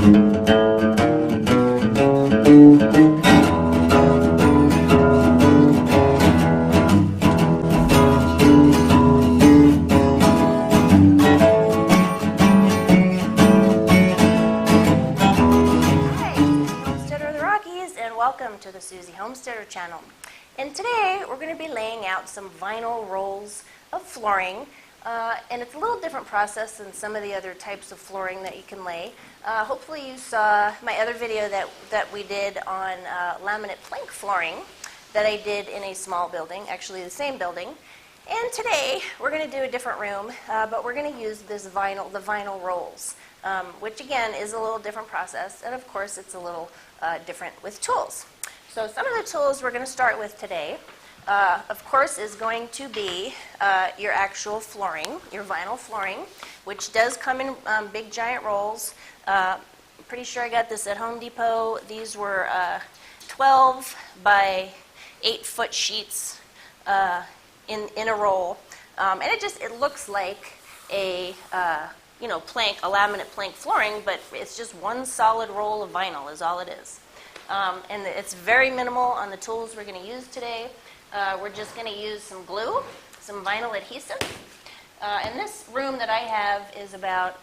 Welcome to the Susie Homesteader channel. And today we're going to be laying out some vinyl rolls of flooring, and it's a little different process than some of the other types of flooring that you can lay. Hopefully you saw my other video that we did on laminate plank flooring that I did in a small building, actually the same building. And today we're going to do a different room, but we're going to use the vinyl rolls, which again is a little different process, and of course it's a little different with tools. So some of the tools we're going to start with today, of course, is going to be your actual flooring, your vinyl flooring, which does come in big giant rolls. I'm pretty sure I got this at Home Depot. These were 12 by 8-foot sheets in a roll, and it looks like a plank, a laminate plank flooring, but it's just one solid roll of vinyl is all it is. And it's very minimal on the tools we're going to use today. We're just going to use some glue, some vinyl adhesive. And this room that I have is about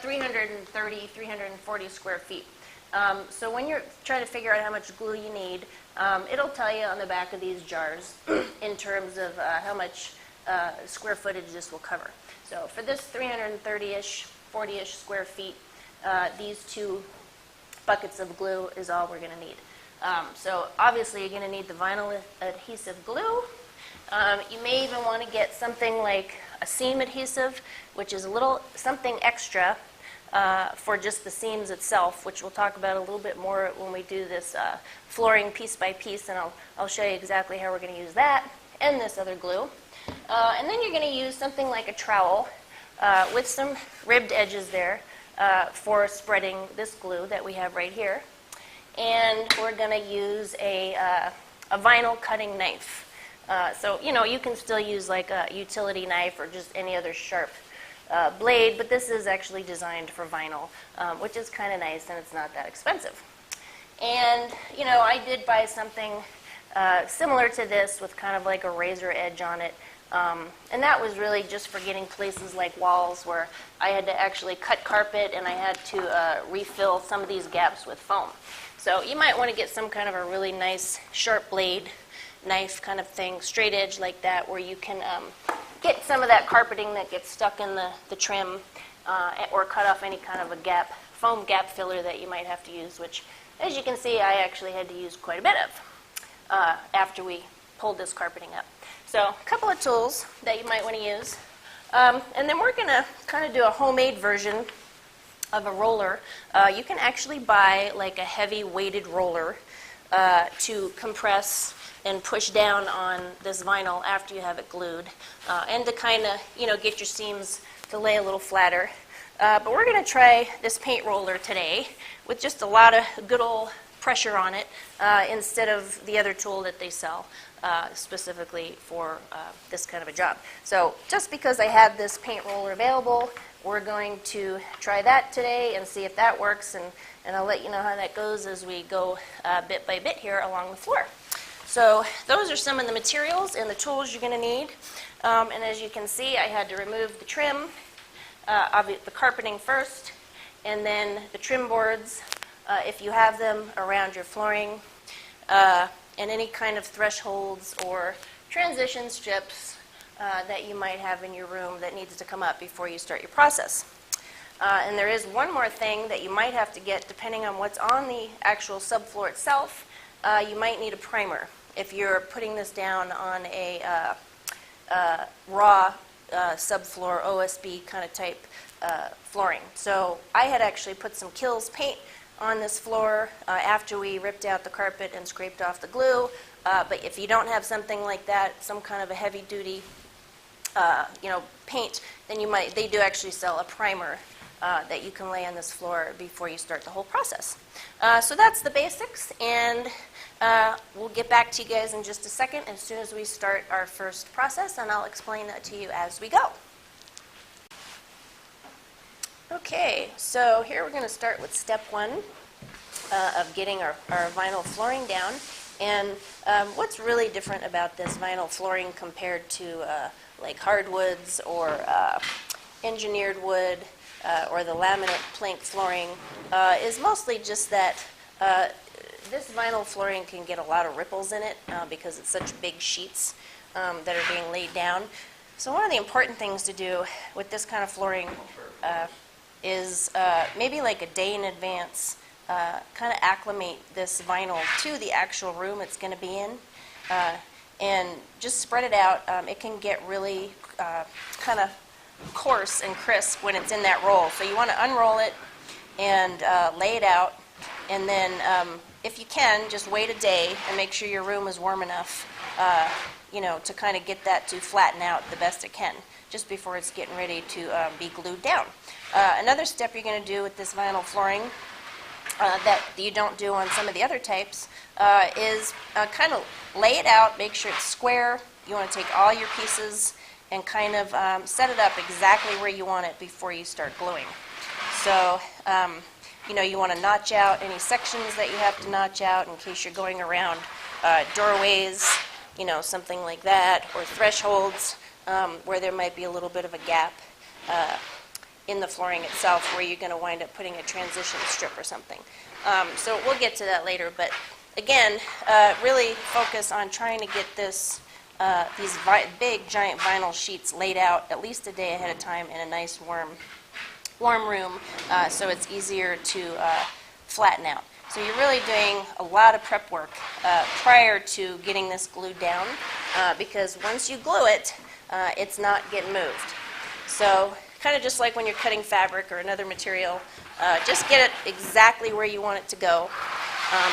330, 340 square feet. So when you're trying to figure out how much glue you need, it'll tell you on the back of these jars in terms of how much square footage this will cover. So for this 330-ish, 40-ish square feet, these two buckets of glue is all we're going to need. So obviously you're going to need the vinyl adhesive glue. You may even want to get something like a seam adhesive, which is something extra for just the seams itself, which we'll talk about a little bit more when we do this flooring piece by piece, and I'll show you exactly how we're going to use that and this other glue. And then you're going to use something like a trowel with some ribbed edges there for spreading this glue that we have right here. And we're going to use a vinyl cutting knife. So, you can still use like a utility knife or just any other sharp blade, but this is actually designed for vinyl, which is kind of nice, and it's not that expensive. And, I did buy something similar to this with kind of like a razor edge on it. And that was really just for getting places like walls where I had to actually cut carpet and I had to refill some of these gaps with foam. So you might want to get some kind of a really nice sharp blade knife kind of thing, straight edge like that, where you can get some of that carpeting that gets stuck in the trim, or cut off any kind of a foam gap filler that you might have to use, which, as you can see, I actually had to use quite a bit of after we pulled this carpeting up. So a couple of tools that you might want to use. And then we're going to kind of do a homemade version of a roller. You can actually buy like a heavy weighted roller to compress and push down on this vinyl after you have it glued, and to kind of get your seams to lay a little flatter. But we're going to try this paint roller today with just a lot of good old pressure on it instead of the other tool that they sell specifically for this kind of a job. So just because I had this paint roller available, we're going to try that today and see if that works, and I'll let you know how that goes as we go bit by bit here along the floor. So those are some of the materials and the tools you're going to need. And as you can see, I had to remove the trim, the carpeting first, and then the trim boards, if you have them, around your flooring, and any kind of thresholds or transition strips that you might have in your room that needs to come up before you start your process. And there is one more thing that you might have to get depending on what's on the actual subfloor itself. You might need a primer if you're putting this down on a raw subfloor OSB kind of type flooring. So I had actually put some Kills paint on this floor after we ripped out the carpet and scraped off the glue. But if you don't have something like that, some kind of a heavy duty paint, then they do actually sell a primer that you can lay on this floor before you start the whole process. So that's the basics, and we'll get back to you guys in just a second as soon as we start our first process, and I'll explain that to you as we go. Okay, so here we're going to start with step one of getting our vinyl flooring down. And what's really different about this vinyl flooring compared to like hardwoods or engineered wood or the laminate plank flooring is mostly just that this vinyl flooring can get a lot of ripples in it because it's such big sheets that are being laid down. So one of the important things to do with this kind of flooring is maybe like a day in advance, kind of acclimate this vinyl to the actual room it's going to be in, and just spread it out. It can get really kind of coarse and crisp when it's in that roll. So you want to unroll it and lay it out, and then if you can, just wait a day and make sure your room is warm enough, to kind of get that to flatten out the best it can, just before it's getting ready to be glued down. Another step you're going to do with this vinyl flooring that you don't do on some of the other types is kind of lay it out, make sure it's square. You want to take all your pieces and kind of set it up exactly where you want it before you start gluing. So, you want to notch out any sections that you have to notch out in case you're going around doorways, something like that, or thresholds where there might be a little bit of a gap in the flooring itself where you're going to wind up putting a transition strip or something. So we'll get to that later, but again, really focus on trying to get these big giant vinyl sheets laid out at least a day ahead of time in a nice warm room so it's easier to flatten out. So you're really doing a lot of prep work prior to getting this glued down because once you glue it, it's not getting moved. So kind of just like when you're cutting fabric or another material, just get it exactly where you want it to go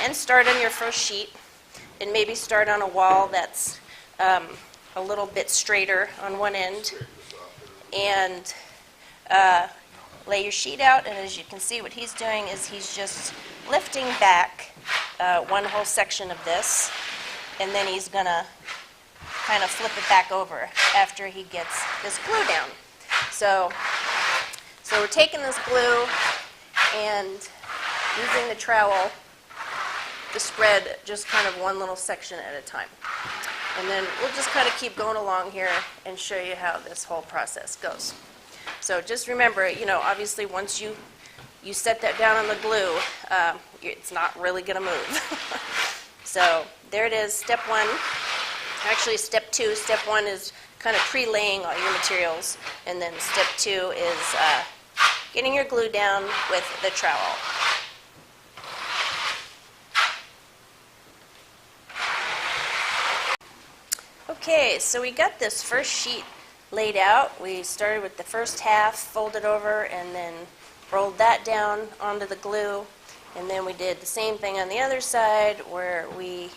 and start on your first sheet, and maybe start on a wall that's a little bit straighter on one end, and lay your sheet out. And as you can see, what he's doing is he's just lifting back one whole section of this, and then he's going to kind of flip it back over after he gets this glue down. So we're taking this glue and using the trowel to spread just kind of one little section at a time. And then we'll just kind of keep going along here and show you how this whole process goes. So just remember, obviously once you set that down on the glue, it's not really going to move. So there it is, step one. Actually, step two. Step one is kind of pre-laying all your materials, and then step two is getting your glue down with the trowel. Okay, so we got this first sheet laid out. We started with the first half, folded over, and then rolled that down onto the glue. And then we did the same thing on the other side where we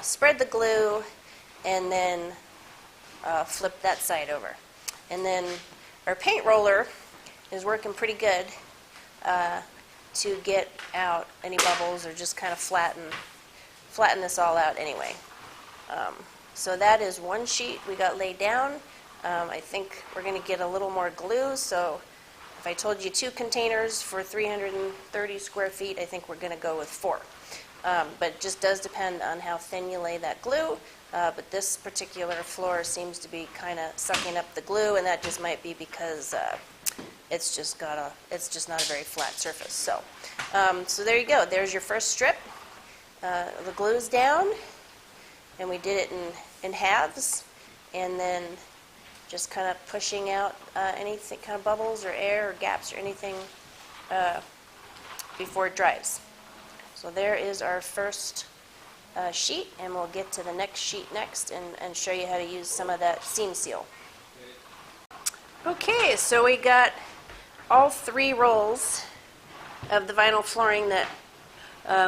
spread the glue and then flipped that side over. And then our paint roller is working pretty good to get out any bubbles or just kind of flatten this all out anyway. So that is one sheet we got laid down. I think we're going to get a little more glue, so if I told you 2 containers for 330 square feet, I think we're going to go with 4. But it just does depend on how thin you lay that glue. But this particular floor seems to be kind of sucking up the glue, and that just might be because it's just not a very flat surface. So there you go. There's your first strip. The glue's down, and we did it in halves, and then just kind of pushing out anything, kind of bubbles or air or gaps or anything before it dries. So there is our first sheet, and we'll get to the next sheet next and show you how to use some of that seam seal. Okay, so we got all 3 rolls of the vinyl flooring that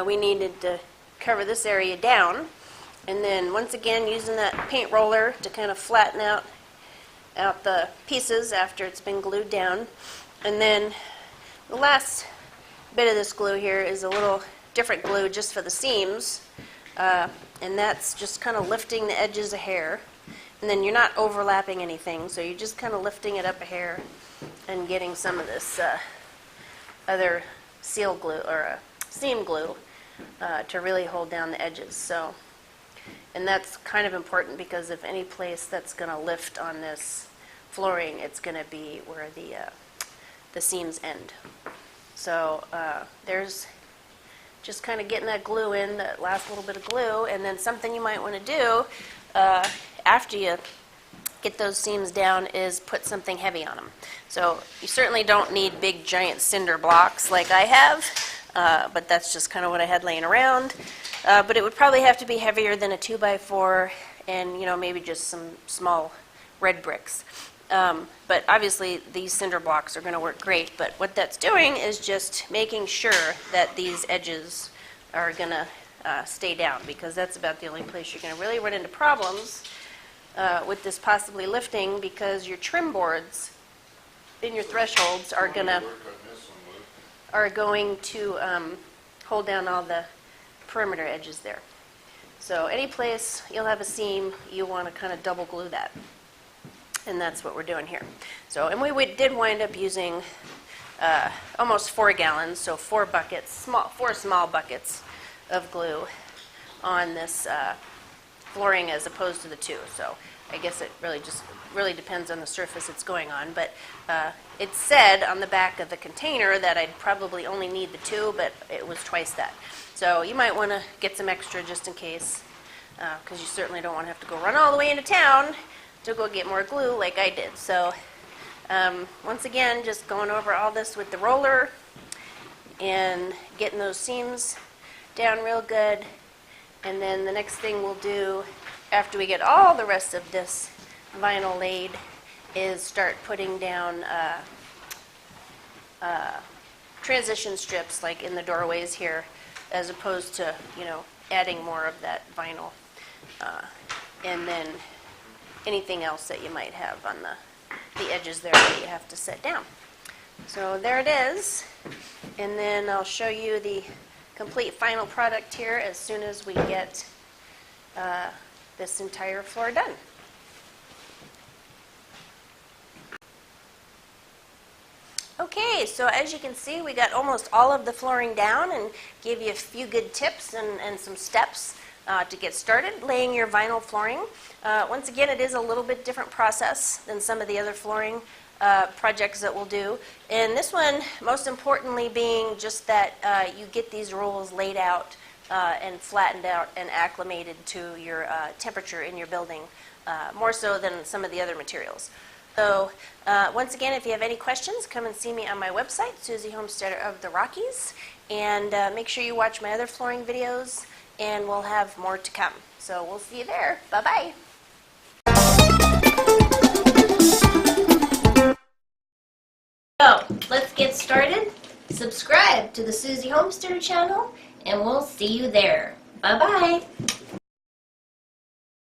we needed to cover this area down. And then once again, using that paint roller to kind of flatten out the pieces after it's been glued down. And then the last bit of this glue here is a little different glue just for the seams, and that's just kind of lifting the edges a hair, and then you're not overlapping anything, so you're just kind of lifting it up a hair, and getting some of this other seal glue or seam glue to really hold down the edges. So, and that's kind of important because if any place that's going to lift on this flooring, it's going to be where the seams end. So there's just kind of getting that glue in, that last little bit of glue, and then something you might want to do after you get those seams down is put something heavy on them. So you certainly don't need big giant cinder blocks like I have, but that's just kind of what I had laying around. But it would probably have to be heavier than a 2x4 and, you know, maybe just some small red bricks. But obviously these cinder blocks are going to work great, but what that's doing is just making sure that these edges are going to stay down, because that's about the only place you're going to really run into problems with this possibly lifting, because your trim boards in your thresholds are going to hold down all the perimeter edges there. So any place you'll have a seam, you want to kind of double glue that. And that's what we're doing here. So, and we did wind up using almost 4 gallons, so 4 buckets, 4 small buckets of glue on this flooring as opposed to the 2. So I guess it really depends on the surface it's going on. But it said on the back of the container that I'd probably only need the 2, but it was twice that. So you might want to get some extra just in case, because you certainly don't want to have to go run all the way into town to go get more glue like I did. So once again, just going over all this with the roller and getting those seams down real good. And then the next thing we'll do after we get all the rest of this vinyl laid is start putting down transition strips like in the doorways here, as opposed to, you know, adding more of that vinyl. And then anything else that you might have on the edges there that you have to set down. So there it is. And then I'll show you the complete final product here as soon as we get this entire floor done. Okay, so as you can see, we got almost all of the flooring down and gave you a few good tips and some steps to get started laying your vinyl flooring. Once again, it is a little bit different process than some of the other flooring projects that we'll do. And this one, most importantly, being just that you get these rolls laid out and flattened out and acclimated to your temperature in your building, more so than some of the other materials. So once again, if you have any questions, come and see me on my website, Susie Homesteader of the Rockies, and make sure you watch my other flooring videos, and we'll have more to come. So we'll see you there. Bye-bye. So let's get started. Subscribe to the Susie Homesteader channel, and we'll see you there. Bye-bye.